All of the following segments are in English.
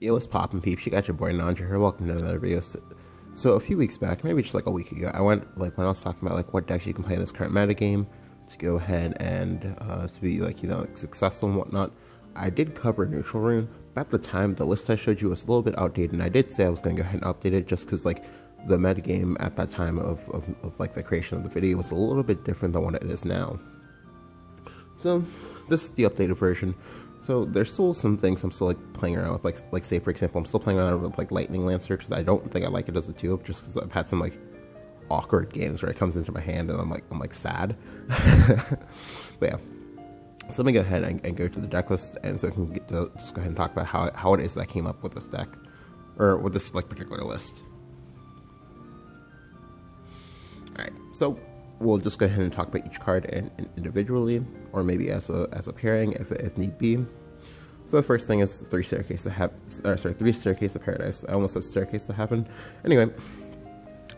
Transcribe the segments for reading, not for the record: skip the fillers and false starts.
Yo, what's poppin' peeps? You got your boy Nandra here. Welcome to another video. So a few weeks back, maybe just like a week ago, I went like when I was talking about like what decks you can play in this current meta game to go ahead and to be like successful and whatnot. I did cover neutral rune, but at the time the list I showed you was a little bit outdated, and I did say I was going to go ahead and update it just because like the meta game at that time of like the creation of the video was a little bit different than what it is now. So this is the updated version. So there's still some things I'm still like playing around with, like say for example, I'm still playing around with like Lightning Lancer because I don't think I like it as a 2-up, just because I've had some like awkward games where it comes into my hand and I'm like sad. But yeah, so let me go ahead and go to the deck list, and so I can just go ahead and talk about how it is that I came up with this deck, or with this like particular list. Alright, so we'll just go ahead and talk about each card individually, or maybe as a pairing if need be. So the first thing is three Staircase of Paradise. I almost said Staircase of Heaven. Anyway,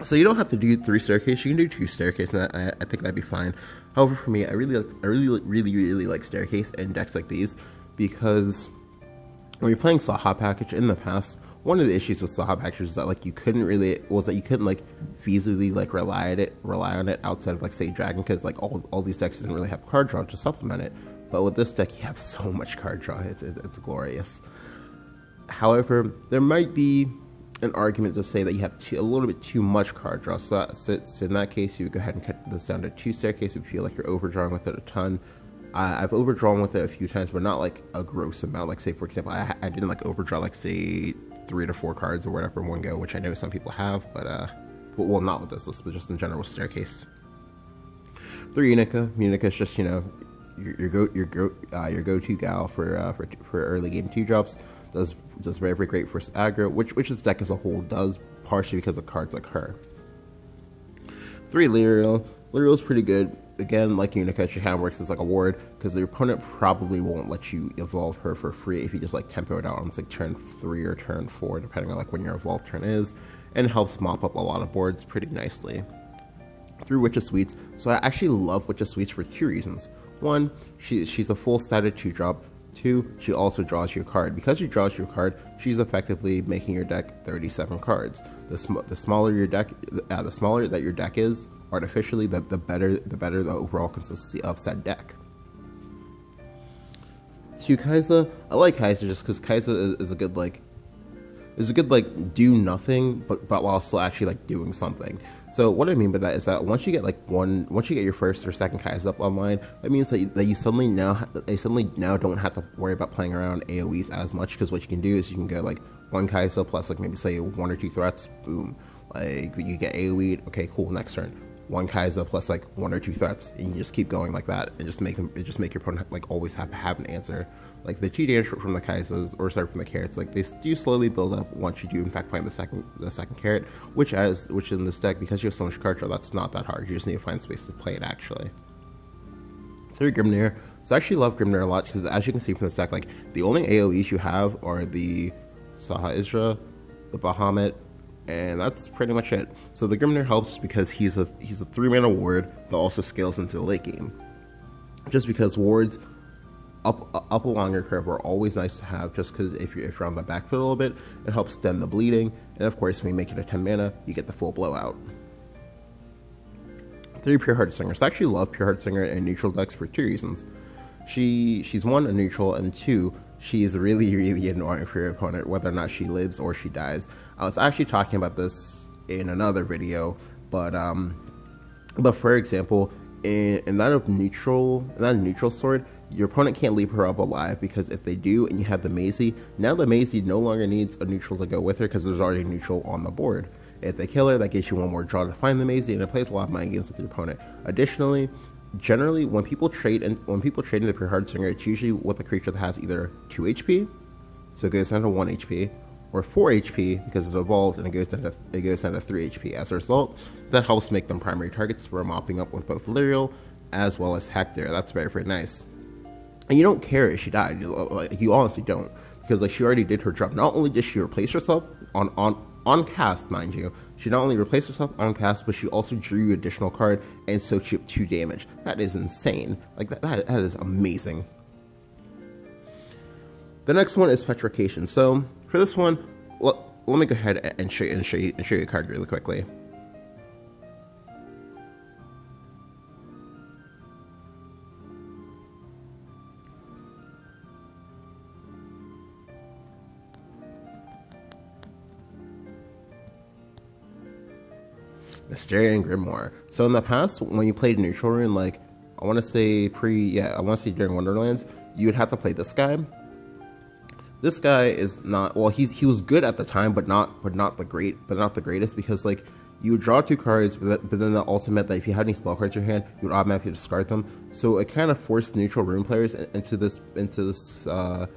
so you don't have to do 3 Staircase. You can do 2 Staircase, and I think that'd be fine. However, for me, I really like Staircase in decks like these, because when you're playing Saha Package in the past, one of the issues with Saha Packages is that like you couldn't like feasibly like rely on it outside of like say Dragon, because like all these decks didn't really have card draw to supplement it. But with this deck, you have so much card draw. It's glorious. However, there might be an argument to say that you have a little bit too much card draw. So in that case, you would go ahead and cut this down to 2 Staircase if you feel like you're overdrawing with it a ton. I've overdrawn with it a few times, but not like a gross amount. Like say for example, I didn't like overdraw like say 3 to 4 cards or whatever in one go, which I know some people have, but well, not with this list, but just in general with Staircase. 3 Unica. Unica is just your go-to gal for early game 2-drops. Does very great for aggro, which this deck as a whole does, partially because of cards like her. 3 Lyriel. Lyriel's pretty good. Again, like Unica, she kind of works as like a ward, because the opponent probably won't let you evolve her for free if you just like tempo it out on like turn 3 or turn 4, depending on like when your evolve turn is, and helps mop up a lot of boards pretty nicely. 3 Witch of Sweets. So I actually love Witch of Sweets for 2 reasons. 1, she's a full statted 2-drop. 2, she also draws you a card. Because she draws you a card, she's effectively making your deck 37 cards. The smaller your deck, the smaller that your deck is artificially, the better the overall consistency of said deck. 2 Kai'Sa. I like Kai'Sa just because Kai'Sa is a good like do nothing, but while still actually like doing something. So what I mean by that is that once you get your first or second Kai'Sa up online, that means that you suddenly now don't have to worry about playing around AoEs as much, because what you can do is you can go like 1 Kai'Sa plus like maybe say 1 or 2 threats, boom, like you get AoE'd, okay cool, next turn 1 Kai'Sa plus like 1 or 2 threats, and you just keep going like that, and just make your opponent like always have an answer. Like the 2 damage from the Kai'Sas, or sorry, from the carrots, like they do slowly build up once you do in fact find the second carrot, which in this deck, because you have so much card draw, that's not that hard. You just need to find space to play it actually. 3 Grimnir. So I actually love Grimnir a lot, because as you can see from this deck, like the only AoEs you have are the Saha Isra, the Bahamut, and that's pretty much it. So the Grimnir helps because he's a 3-mana ward that also scales into the late game. Just because wards up along your curve are always nice to have, just because if you're on the back foot a little bit, it helps stem the bleeding, and of course when you make it a 10 mana, you get the full blowout. 3 Pure Heartsinger. So I actually love Pure Heartsinger in neutral decks for 2 reasons. She's 1, a neutral, and 2, she's really annoying for your opponent, whether or not she lives or she dies. I was actually talking about this in another video, but for example, in that neutral sword, your opponent can't leave her up alive, because if they do and you have the Maisie, now the Maisie no longer needs a neutral to go with her, because there's already a neutral on the board. If they kill her, that gives you 1 more draw to find the Maisie, and it plays a lot of mind games with your opponent. Additionally, generally when people trade into the Pure Heartsinger, it's usually with a creature that has either 2 HP, so it goes down to 1 HP, or 4 HP because it's evolved and it goes down to 3 HP. As a result, that helps make them primary targets for mopping up with both Lyriel as well as Hector. That's very nice. And you don't care if she died. You honestly don't, because like she already did her job. Not only did she replace herself on cast, mind you, she not only replaced herself on cast, but she also drew you additional card and soaked you up 2 damage. That is insane. Like that is amazing. The next one is Petrification. So For this one, let me go ahead and show you a card really quickly. Mysterian Grimoire. So in the past, when you played neutral rune, like I want to say during Wonderlands, you would have to play this guy. This guy is not well. He was good at the time, but not the greatest, because like you would draw 2 cards, but then that also meant that if you had any spell cards in your hand, you would automatically discard them. So it kind of forced neutral rune players into this kind of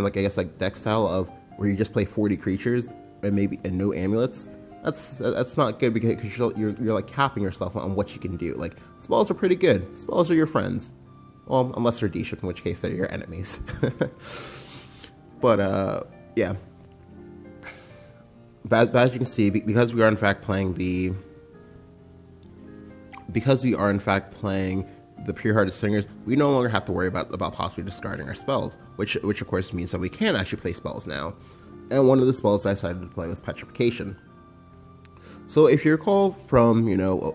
like, I guess, like deck style of where you just play 40 creatures and no amulets. That's not good, because you're like capping yourself on what you can do. Like, spells are pretty good. Spells are your friends. Well, unless they're D-ship, in which case they're your enemies. But yeah. But as you can see, because we are in fact playing the pure-hearted singers, we no longer have to worry about possibly discarding our spells, which of course means that we can actually play spells now. And one of the spells I decided to play was Petrification. So if you recall from,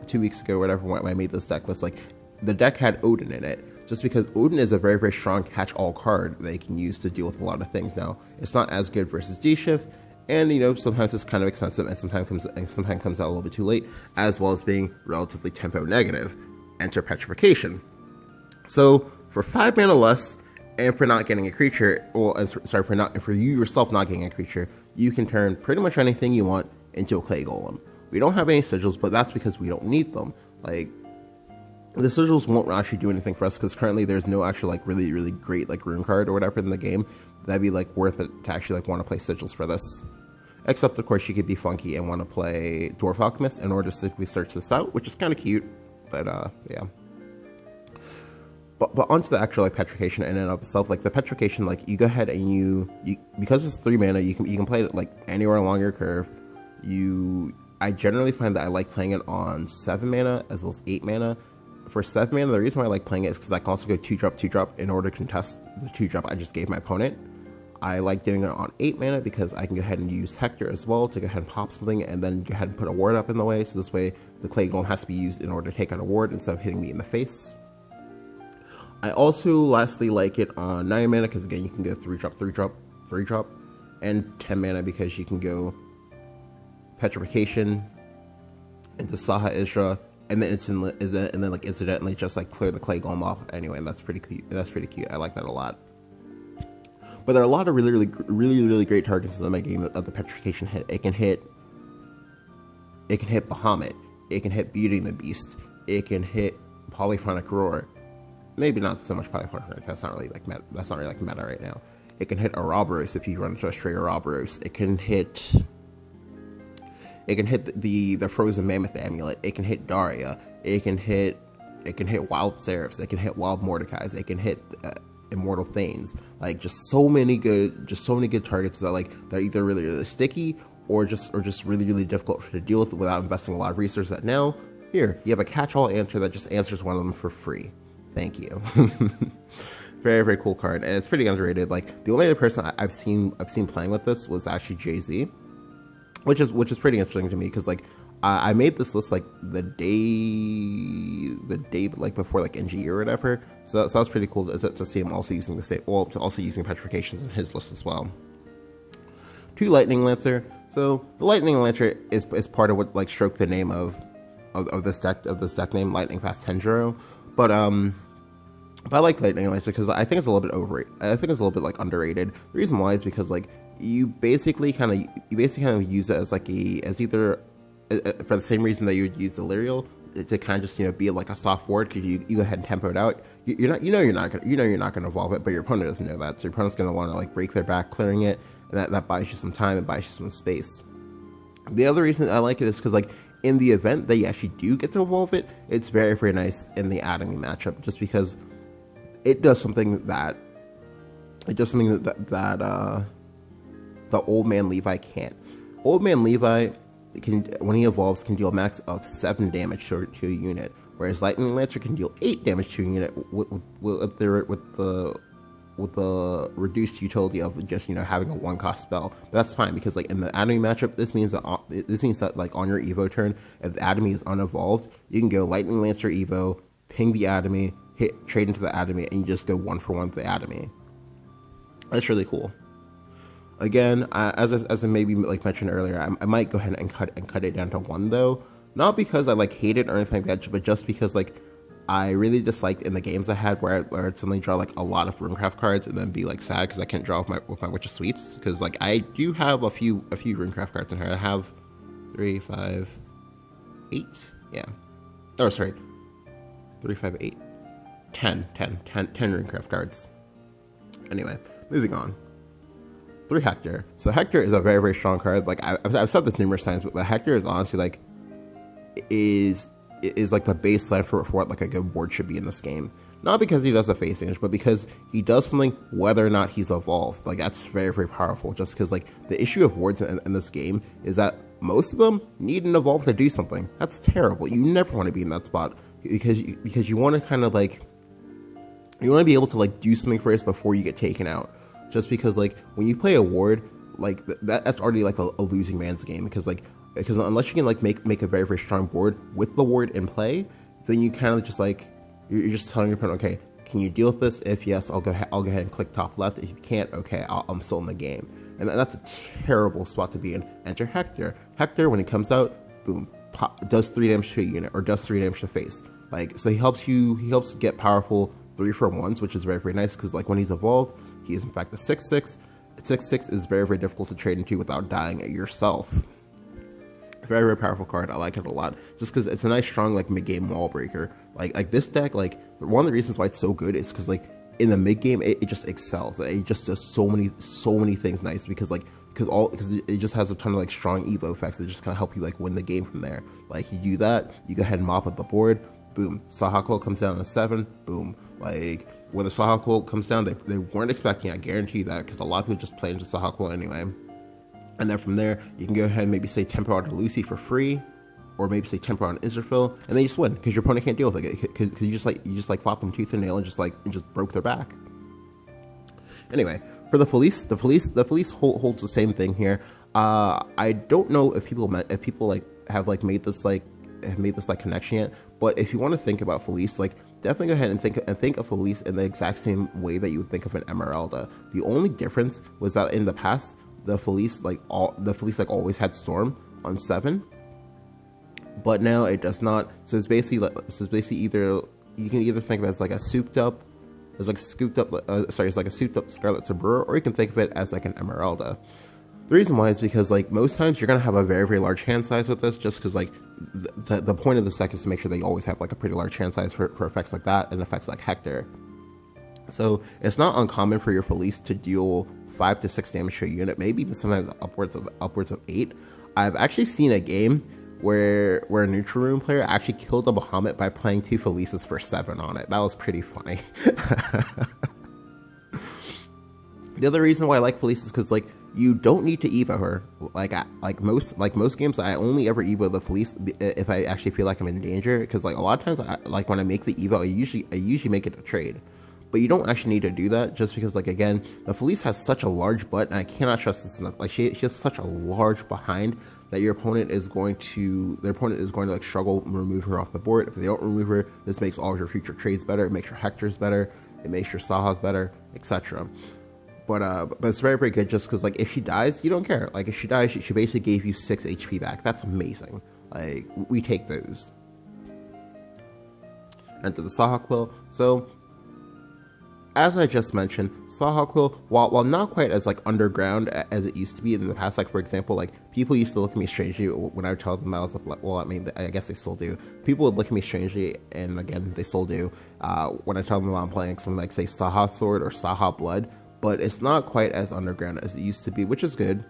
2 weeks ago or whatever, when I made this deck list, like, the deck had Odin in it, just because Odin is a very, very strong catch-all card that you can use to deal with a lot of things. Now, it's not as good versus D-Shift, and, sometimes it's kind of expensive, and sometimes comes out a little bit too late, as well as being relatively tempo negative. Enter Petrification. So, for 5 mana less, and for not getting a creature, for you yourself not getting a creature, you can turn pretty much anything you want into a clay golem. We don't have any sigils, but that's because we don't need them. Like, the sigils won't actually do anything for us, because currently there's no actual, like, really, really great, like, rune card or whatever in the game that'd be, like, worth it to actually, like, want to play sigils for this. Except, of course, you could be funky and want to play Dwarf Alchemist in order to simply search this out, which is kind of cute, but, yeah. But onto the actual, like, Petrification in and of itself. Like, the Petrification, like, you go ahead and you because it's 3 mana, you can play it, like, anywhere along your curve. I generally find that I like playing it on 7 mana as well as 8 mana. For 7 mana, the reason why I like playing it is because I can also go 2-drop in order to contest the 2-drop I just gave my opponent. I like doing it on 8 mana because I can go ahead and use Hector as well to go ahead and pop something, and then go ahead and put a ward up in the way, so this way the clay golem has to be used in order to take out a ward instead of hitting me in the face. I also lastly like it on 9 mana because, again, you can go 3-drop, and 10 mana because you can go Petrification into Saha Isra, and then incidentally just like clear the clay golem off anyway, and that's pretty cute. I like that a lot. But there are a lot of really great targets in my game of the Petrification hit. It can hit Bahamut, it can hit Beauty and the Beast, it can hit Polyphonic Roar. Maybe not so much Polyphonic, that's not really like meta right now. It can hit Ouroboros if you run into a stray Ouroboros. It can hit the Frozen Mammoth Amulet. It can hit Daria. It can hit Wild Seraphs. It can hit Wild Mordecais. It can hit Immortal Thanes. Like, just so many good targets that, like, they're either really sticky or just really difficult to deal with without investing a lot of resources. That now here you have a catch-all answer that just answers one of them for free. Thank you. Very, very cool card, and it's pretty underrated. Like, the only other person I've seen playing with this was actually Jay-Z. Which is pretty interesting to me, because like I made this list like the day like before like NG or whatever, so that was pretty cool to see him also using using Petrifications in his list as well. 2 Lightning Lancer. So the Lightning Lancer is part of what like stroked the name of this deck name, Lightning Fast Tenjiro. But I like Lightning Lancer because I think it's a little bit overrated. I think it's a little bit like underrated. The reason why is because like you basically kind of use it as like either for the same reason that you would use Delirial, to kind of just be like a soft ward, because you go ahead and tempo it out. You're not gonna evolve it, but your opponent doesn't know that, so your opponent's gonna want to like break their back clearing it, and that buys you some time and buys you some space. The other reason I like it is because like in the event that you actually do get to evolve it, it's very, very nice in the Atomy matchup, just because it does something that the Old Man Levi can't. Old Man Levi when he evolves, can deal a max of 7 damage to a unit, whereas Lightning Lancer can deal 8 damage to a unit with reduced utility of just having a 1-cost spell. But that's fine because like in the Atomy matchup, this means that like on your Evo turn, if the Atomy is unevolved, you can go Lightning Lancer Evo, ping the Atomy, hit trade into the Atomy, and you just go 1-for-1 with the Atomy. That's really cool. Again, as I maybe like mentioned earlier, I might go ahead and cut it down to 1 though. Not because I like hate it or anything like that, but just because like I really disliked in the games I had where I'd suddenly draw like a lot of Runecraft cards and then be like sad because I can't draw with my Witch of Sweets, because like I do have a few Runecraft cards in here. I have 3, 5, 8. Yeah. Oh, sorry. 3, 5, 8. 10 Runecraft cards. Anyway, moving on. 3 Hector. So Hector is a very, very strong card. Like I've said this numerous times, but Hector is honestly like is like the baseline for what like a good board should be in this game. Not because he does a face damage, but because he does something whether or not he's evolved. Like that's very, very powerful. Just because like the issue of wards in this game is that most of them need an evolve to do something. That's terrible. You never want to be in that spot because you want to kind of like you want to be able to like do something first before you get taken out. Just because like when you play a ward, like that's already like a losing man's game, because unless you can like make a very, very strong board with the ward in play, then you kind of just like you're just telling your opponent, okay, can you deal with this? If yes, I'll go ahead and click top left. If you can't, okay, I'm still in the game. And that's a terrible spot to be in. Enter Hector. Hector, when he comes out, boom, does 3 damage to a unit or does 3 damage to face. Like so, he helps get powerful 3-for-1s, which is very, very nice because like when he's evolved, he is in fact a 6/6. 6/6 is very, very difficult to trade into without dying it yourself. Very, very powerful card. I like it a lot just because it's a nice strong like mid-game wall breaker. Like this deck, like one of the reasons why it's so good is because like in the mid-game it just excels. It just does so many things nice because it just has a ton of like strong evo effects that just kind of help you like win the game from there. Like you do that, you go ahead and mop up the board, boom, Sahako comes down to 7, boom. Like when the Sahako comes down, they weren't expecting it, I guarantee that, because a lot of people just play into Sahako anyway. And then from there, you can go ahead and maybe say Tempo out to Lucy for free, or maybe say Tempo out Interfill, and they just win because your opponent can't deal with it because you just fought them tooth and nail and just broke their back. Anyway, for the police holds the same thing here. I don't know if people like have made this connection yet, but if you want to think about Felice, like definitely go ahead and think of Felice in the exact same way that you would think of an Emeralda. The only difference was that in the past, the Felice always had Storm on 7, but now it does not. So it's basically either you can either think of it as like a souped up Scarlet Sabura, or you can think of it as like an Emeralda. The reason why is because like most times you're gonna have a very, very large hand size with this, just because like the point of the deck is to make sure that you always have like a pretty large hand size for effects like that and effects like Hector. So it's not uncommon for your Felice to deal 5 to 6 damage to a unit, maybe even sometimes upwards of 8. I've actually seen a game where a neutral rune player actually killed a Bahamut by playing 2 Felices for 7 on it. That was pretty funny. The other reason why I like Felice is because like you don't need to evo her. Like most games, I only ever evo the Felice if I actually feel like I'm in danger. Because like a lot of times, when I make the evo, I usually make it a trade. But you don't actually need to do that, just because like again, the Felice has such a large butt, and I cannot stress this enough. Like she has such a large behind that your opponent is going to like struggle to remove her off the board. If they don't remove her, this makes all of your future trades better. It makes your Hectors better. It makes your Sahas better, etc. But it's very, very good just because like if she dies, you don't care. Like if she dies, she basically gave you 6 HP back. That's amazing. Like we take those. Enter the Saha Quill. So as I just mentioned, Saha Quill, while not quite as like underground as it used to be in the past, like for example, like people used to look at me strangely when I would tell them I was like, well, I mean, I guess they still do. People would look at me strangely, and again, they still do, when I tell them I'm playing something like say Saha Sword or Saha Blood. But it's not quite as underground as it used to be, which is good.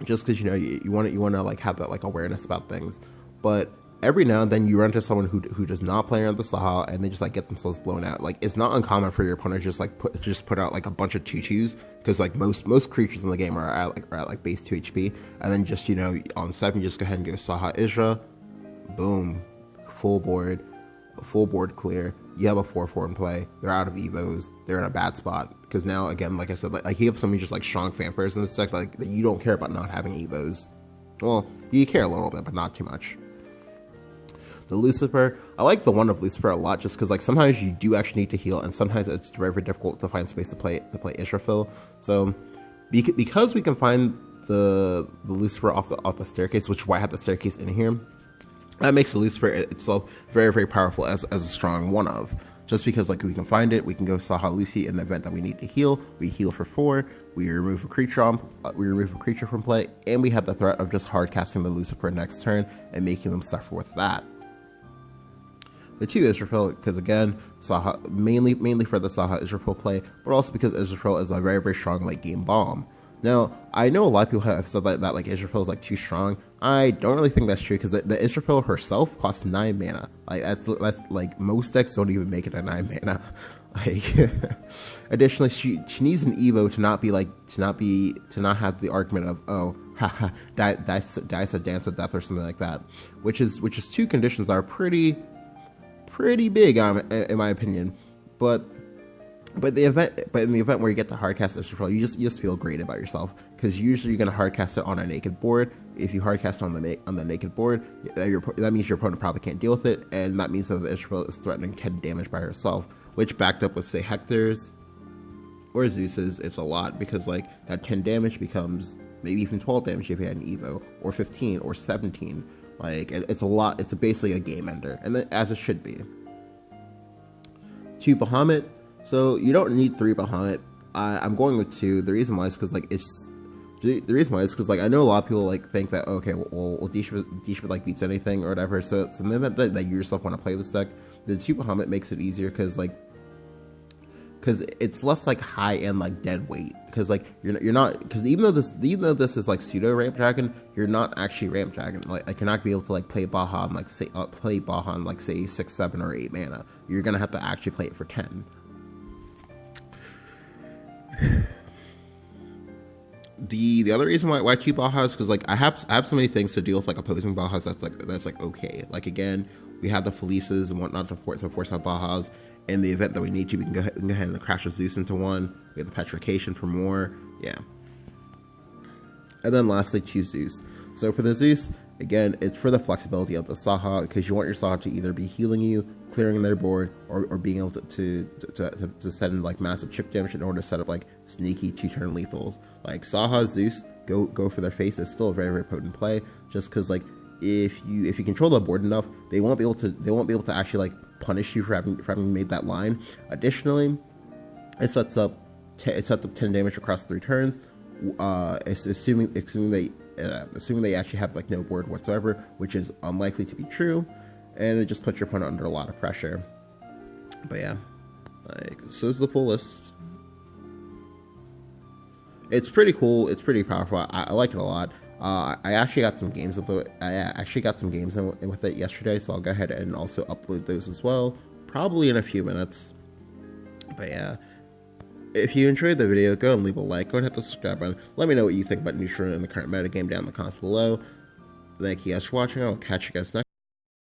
Just because you want to like have that like awareness about things. But every now and then you run into someone who does not play around the Saha, and they just like get themselves blown out. Like it's not uncommon for your opponent to just put out like a bunch of 2/2s, because like most creatures in the game are at base 2 HP, and then just on 7 you just go ahead and go Saha Isra, boom, full board. a full board clear. You have a 4/4 in play. They're out of evos. They're in a bad spot because now, again, like I said, like you have somebody just like strong fanfares in this deck, like that you don't care about not having evos. Well, you care a little bit, but not too much. The Lucifer, I like the one of Lucifer a lot, just because like sometimes you do actually need to heal, and sometimes it's very, very difficult to find space to play Israfil. So because we can find the Lucifer off the staircase, which is why I have the staircase in here, that makes the Lucifer itself very, very powerful as a strong one of. Just because like we can find it, we can go Saha Lucy in the event that we need to heal. We heal for 4. We remove a creature from play, and we have the threat of just hard casting the Lucifer next turn and making them suffer with that. The 2 Israfil, because again, Saha mainly for the Saha Israfil play, but also because Israfil is a very, very strong late game bomb. Now, I know a lot of people have said that like Israfil is like too strong. I don't really think that's true, because the Israfil herself costs 9 mana. Like that's like most decks don't even make it a 9 mana. Like additionally, she needs an Evo to not have the argument of, oh, haha, dice a dance of death or something like that, which is 2 conditions that are pretty big in my opinion. But in the event where you get to hardcast Israfil, you just feel great about yourself, because usually you're gonna hardcast it on a naked board. If you hardcast on the naked board, that means your opponent probably can't deal with it, and that means that the Israfil is threatening 10 damage by herself, which backed up with say Hector's or Zeus's, it's a lot, because like that 10 damage becomes maybe even 12 damage if you had an Evo, or 15 or 17. Like it's a lot. It's basically a game ender, and as it should be. 2 Bahamut. So you don't need 3 Bahamut. I'm going with 2. The reason why is because like I know a lot of people like think that, okay, well Dishma like beats anything or whatever. So in the event that you yourself want to play this deck, the 2 Bahamut makes it easier, because it's less like high end like dead weight, because like you're not, because even though this is like pseudo ramp dragon, you're not actually ramp dragon. Like you're not gonna be able to like play Baha and like say say 6, 7, or 8 mana. You're gonna have to actually play it for 10. The other reason why 2 Bahas, because like I have so many things to deal with like opposing Bahas that's okay. Like again, we have the Felices and whatnot to force out Bahas. In the event that we need to, we can go ahead and crash a Zeus into 1. We have the Petrification for more. Yeah. And then lastly, 2 Zeus. So for the Zeus, again, it's for the flexibility of the Saha, because you want your Saha to either be healing you, clearing their board, or being able to set in like massive chip damage in order to set up like sneaky 2-turn lethals. Like Saha, Zeus, go for their face. It's still a very, very potent play, just because like if you control the board enough, they won't be able to actually like punish you for having made that line. Additionally, it sets up 10 damage across 3 turns. Assuming they actually have like no board whatsoever, which is unlikely to be true, and it just puts your opponent under a lot of pressure. But yeah, like so is the full list. It's pretty cool. It's pretty powerful. I like it a lot. I actually got some games with it. I actually got some games in with it yesterday, so I'll go ahead and also upload those as well, probably in a few minutes. But yeah, if you enjoyed the video, go and leave a like, go and hit the subscribe button. Let me know what you think about Neutral and the current metagame down in the comments below. Thank you guys for watching. I'll catch you guys next time.